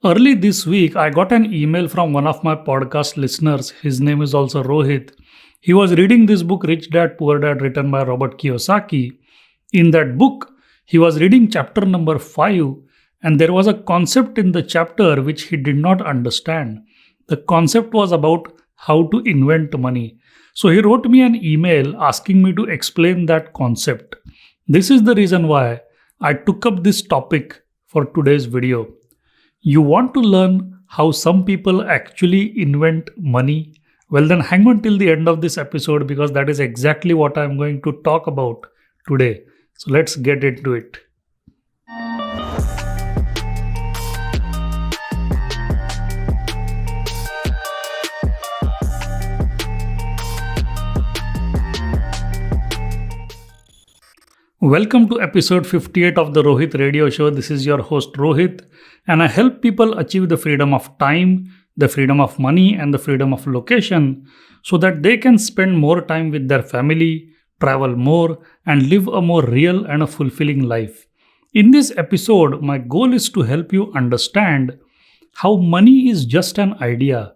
Early this week, I got an email from one of my podcast listeners. His name is also Rohit. He was reading this book, Rich Dad Poor Dad, written by Robert Kiyosaki. In that book, he was reading chapter number 5, and there was a concept in the chapter which he did not understand. The concept was about how to invent money. So he wrote me an email asking me to explain that concept. This is the reason why I took up this topic for today's video. You want to learn how some people actually invent money? Well, then hang on till the end of this episode because that is exactly what I'm going to talk about today. So let's get into it. Welcome to episode 58 of the Rohit Radio Show. This is your host Rohit, and I help people achieve the freedom of time, the freedom of money, and the freedom of location so that they can spend more time with their family, travel more, and live a more real and a fulfilling life. In this episode, my goal is to help you understand how money is just an idea.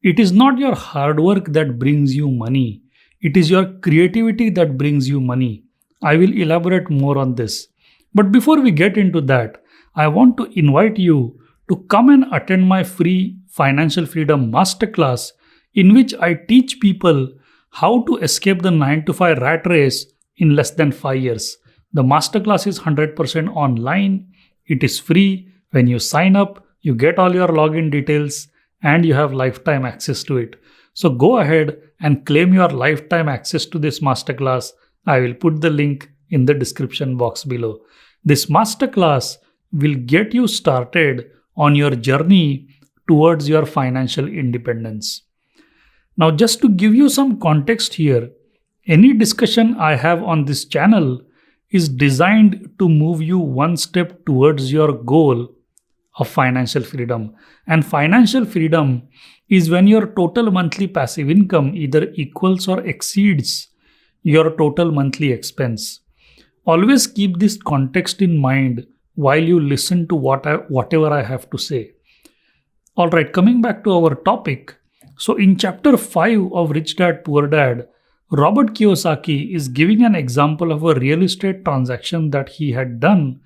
It is not your hard work that brings you money. It is your creativity that brings you money. I will elaborate more on this. But before we get into that, I want to invite you to come and attend my free Financial Freedom Masterclass, in which I teach people how to escape the 9 to 5 rat race in less than 5 years. The masterclass is 100% online. It is free. When you sign up, you get all your login details and you have lifetime access to it. So go ahead and claim your lifetime access to this masterclass. I will put the link in the description box below. This masterclass will get you started on your journey towards your financial independence. Now, just to give you some context here, any discussion I have on this channel is designed to move you one step towards your goal of financial freedom. And financial freedom is when your total monthly passive income either equals or exceeds your total monthly expense. Always keep this context in mind while you listen to whatever I have to say. Alright, coming back to our topic. So in chapter 5 of Rich Dad Poor Dad, Robert Kiyosaki is giving an example of a real estate transaction that he had done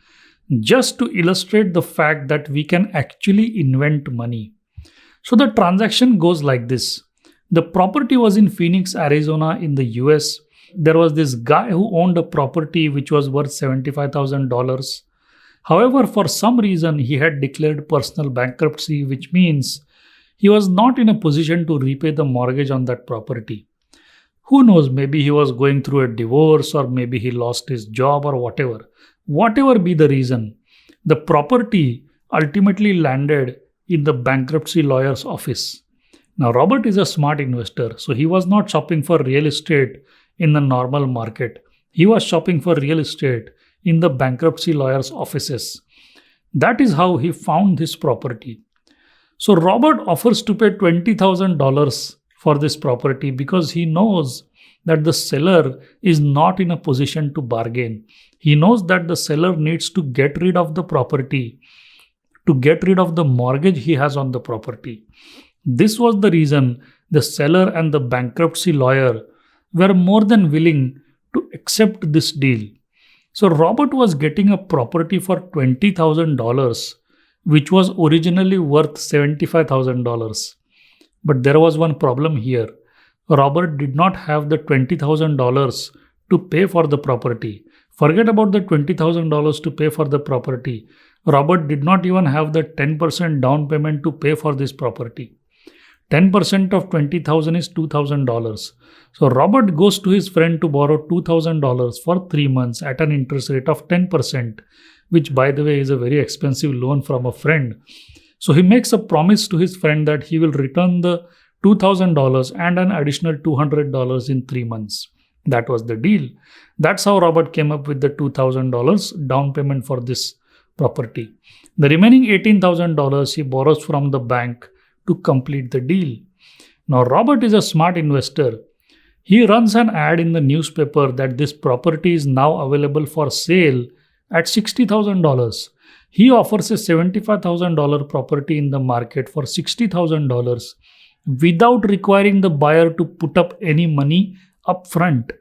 just to illustrate the fact that we can actually invent money. So the transaction goes like this. The property was in Phoenix, Arizona in the US. There was this guy who owned a property which was worth $75,000. However, for some reason, he had declared personal bankruptcy, which means he was not in a position to repay the mortgage on that property. Who knows, maybe he was going through a divorce or maybe he lost his job or whatever. Whatever be the reason, the property ultimately landed in the bankruptcy lawyer's office. Now, Robert is a smart investor, so he was not shopping for real estate in the normal market. He was shopping for real estate in the bankruptcy lawyer's offices. That is how he found this property. So Robert offers to pay $20,000 for this property because he knows that the seller is not in a position to bargain. He knows that the seller needs to get rid of the property, to get rid of the mortgage he has on the property. This was the reason the seller and the bankruptcy lawyer were more than willing to accept this deal. So Robert was getting a property for $20,000, which was originally worth $75,000. But there was one problem here. Robert did not have the $20,000 to pay for the property. Forget about the $20,000 to pay for the property. Robert did not even have the 10% down payment to pay for this property. 10% of $20,000 is $2,000. So Robert goes to his friend to borrow $2,000 for 3 months at an interest rate of 10%, which by the way is a very expensive loan from a friend. So he makes a promise to his friend that he will return the $2,000 and an additional $200 in 3 months. That was the deal. That's how Robert came up with the $2,000 down payment for this property. The remaining $18,000 he borrows from the bank to complete the deal. Now, Robert is a smart investor. He runs an ad in the newspaper that this property is now available for sale at $60,000. He offers a $75,000 property in the market for $60,000 without requiring the buyer to put up any money upfront.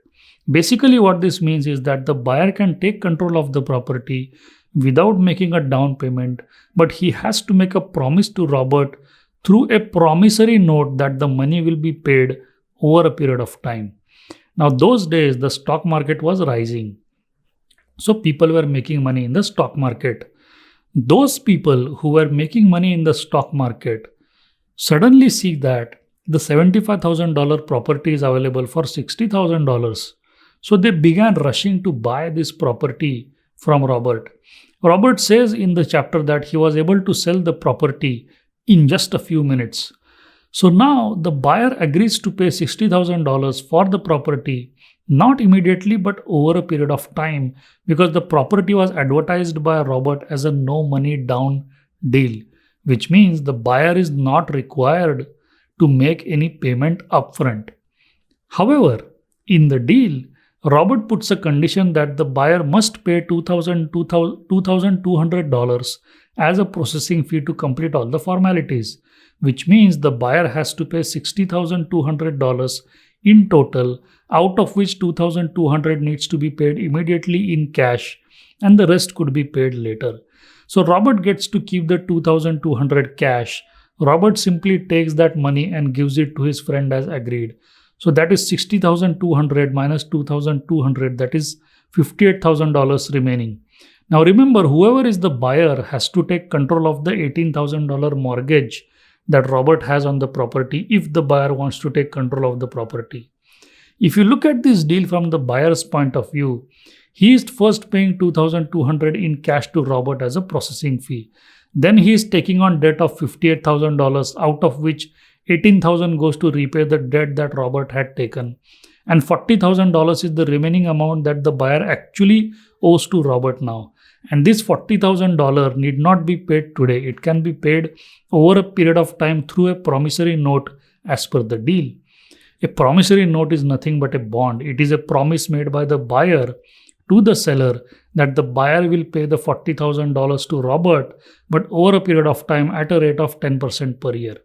Basically, what this means is that the buyer can take control of the property without making a down payment, but he has to make a promise to Robert through a promissory note that the money will be paid over a period of time. Now, those days, the stock market was rising. So, people were making money in the stock market. Those people who were making money in the stock market suddenly see that the $75,000 property is available for $60,000. So they began rushing to buy this property from Robert. Robert says in the chapter that he was able to sell the property in just a few minutes. So now the buyer agrees to pay $60,000 for the property, not immediately but over a period of time, because the property was advertised by Robert as a no money down deal, which means the buyer is not required to make any payment upfront. However, in the deal, Robert puts a condition that the buyer must pay $2,200 as a processing fee to complete all the formalities, which means the buyer has to pay $60,200 in total, out of which $2,200 needs to be paid immediately in cash and the rest could be paid later. So Robert gets to keep the $2,200 cash. Robert simply takes that money and gives it to his friend as agreed. So that is $60,200 minus $2,200, that is $58,000 remaining. Now remember, whoever is the buyer has to take control of the $18,000 mortgage that Robert has on the property if the buyer wants to take control of the property. If you look at this deal from the buyer's point of view, he is first paying $2,200 in cash to Robert as a processing fee. Then he is taking on debt of $58,000, out of which $18,000 goes to repay the debt that Robert had taken. And $40,000 is the remaining amount that the buyer actually owes to Robert now. And this $40,000 need not be paid today. It can be paid over a period of time through a promissory note as per the deal. A promissory note is nothing but a bond. It is a promise made by the buyer to the seller that the buyer will pay the $40,000 to Robert, but over a period of time at a rate of 10% per year.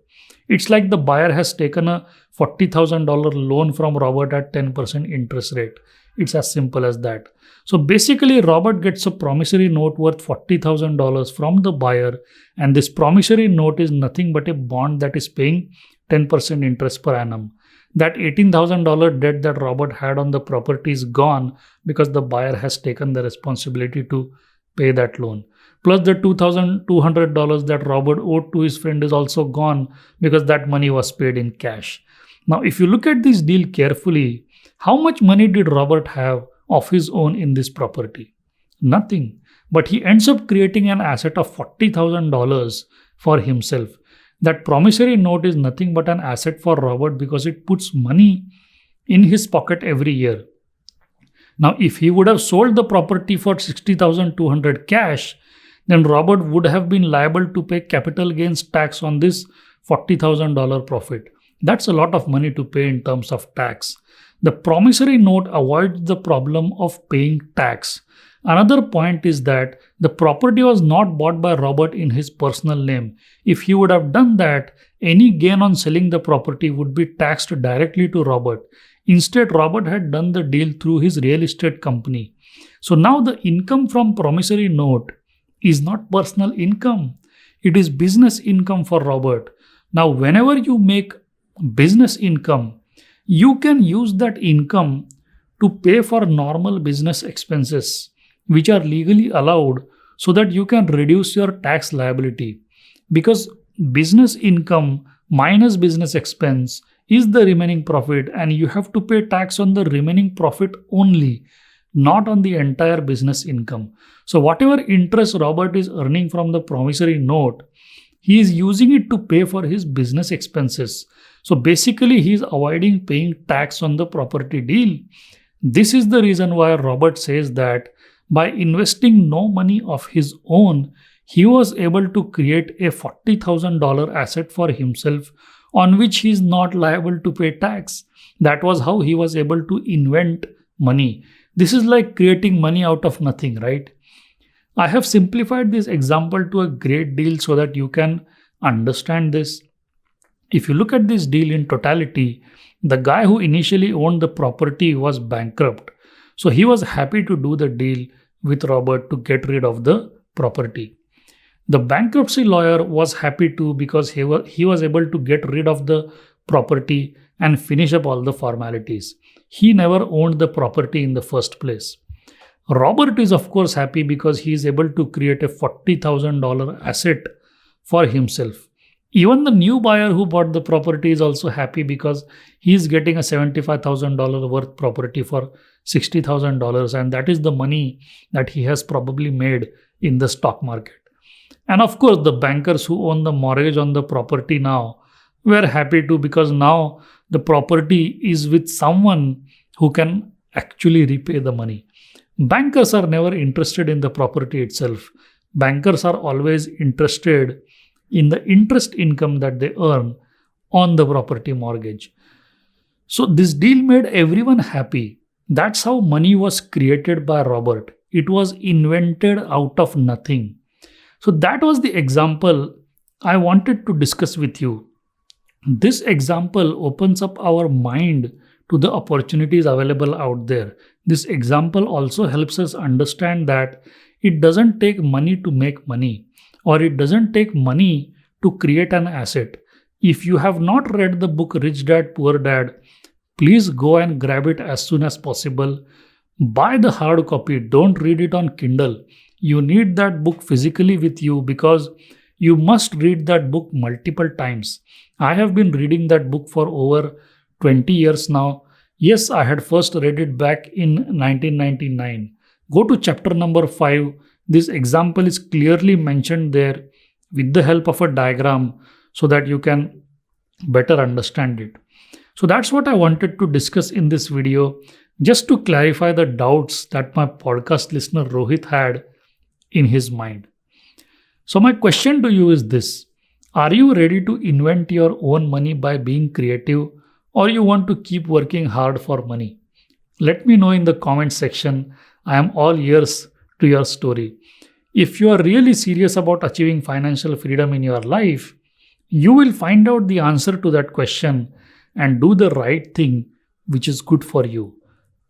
It's like the buyer has taken a $40,000 loan from Robert at 10% interest rate. It's as simple as that. So basically, Robert gets a promissory note worth $40,000 from the buyer, and this promissory note is nothing but a bond that is paying 10% interest per annum. That $18,000 debt that Robert had on the property is gone because the buyer has taken the responsibility to pay that loan. Plus the $2,200 that Robert owed to his friend is also gone because that money was paid in cash. Now, if you look at this deal carefully, how much money did Robert have of his own in this property? Nothing. But he ends up creating an asset of $40,000 for himself. That promissory note is nothing but an asset for Robert because it puts money in his pocket every year. Now, if he would have sold the property for $60,200 cash, then Robert would have been liable to pay capital gains tax on this $40,000 profit. That's a lot of money to pay in terms of tax. The promissory note avoids the problem of paying tax. Another point is that the property was not bought by Robert in his personal name. If he would have done that, any gain on selling the property would be taxed directly to Robert. Instead, Robert had done the deal through his real estate company. So now the income from promissory note is not personal income. It is business income for Robert. Now, whenever you make business income, you can use that income to pay for normal business expenses, which are legally allowed, so that you can reduce your tax liability. Because business income minus business expense is the remaining profit, and you have to pay tax on the remaining profit only, not on the entire business income. So whatever interest Robert is earning from the promissory note, he is using it to pay for his business expenses. So basically, he is avoiding paying tax on the property deal. This is the reason why Robert says that by investing no money of his own, he was able to create a $40,000 asset for himself on which he is not liable to pay tax. That was how he was able to invent money. This is like creating money out of nothing, right? I have simplified this example to a great deal so that you can understand this. If you look at this deal in totality, the guy who initially owned the property was bankrupt. So he was happy to do the deal with Robert to get rid of the property. The bankruptcy lawyer was happy too because he was able to get rid of the property and finish up all the formalities. He never owned the property in the first place. Robert is of course happy because he is able to create a $40,000 asset for himself. Even the new buyer who bought the property is also happy because he is getting a $75,000 worth property for $60,000, and that is the money that he has probably made in the stock market. And of course, the bankers who own the mortgage on the property now were happy too because now the property is with someone who can actually repay the money. Bankers are never interested in the property itself. Bankers are always interested in the interest income that they earn on the property mortgage. So this deal made everyone happy. That's how money was created by Robert. It was invented out of nothing. So that was the example I wanted to discuss with you. This example opens up our mind to the opportunities available out there. This example also helps us understand that it doesn't take money to make money, or it doesn't take money to create an asset. If you have not read the book Rich Dad Poor Dad, please go and grab it as soon as possible. Buy the hard copy. Don't read it on Kindle. You need that book physically with you because you must read that book multiple times. I have been reading that book for over 20 years now. Yes, I had first read it back in 1999. Go to chapter number 5. This example is clearly mentioned there with the help of a diagram so that you can better understand it. So that's what I wanted to discuss in this video, just to clarify the doubts that my podcast listener Rohit had in his mind. So my question to you is this: are you ready to invent your own money by being creative, or you want to keep working hard for money? Let me know in the comment section. I am all ears to your story. If you are really serious about achieving financial freedom in your life, you will find out the answer to that question and do the right thing which is good for you.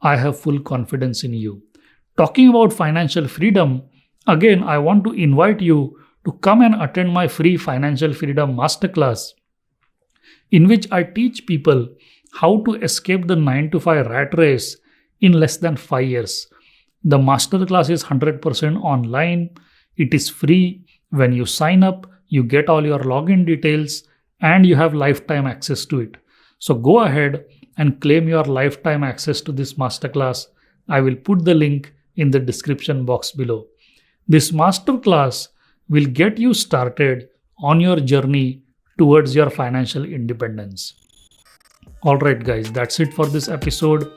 I have full confidence in you. Talking about financial freedom, again, I want to invite you to come and attend my free Financial Freedom Masterclass, in which I teach people how to escape the 9 to 5 rat race in less than 5 years. The masterclass is 100% online. It is free. When you sign up, you get all your login details and you have lifetime access to it. So go ahead and claim your lifetime access to this masterclass. I will put the link in the description box below. This masterclass will get you started on your journey towards your financial independence. Alright guys, that's it for this episode.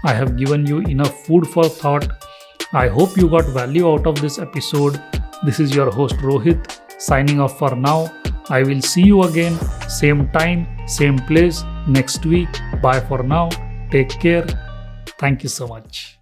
I have given you enough food for thought. I hope you got value out of this episode. This is your host Rohit signing off for now. I will see you again, same time, same place next week. Bye for now. Take care. Thank you so much.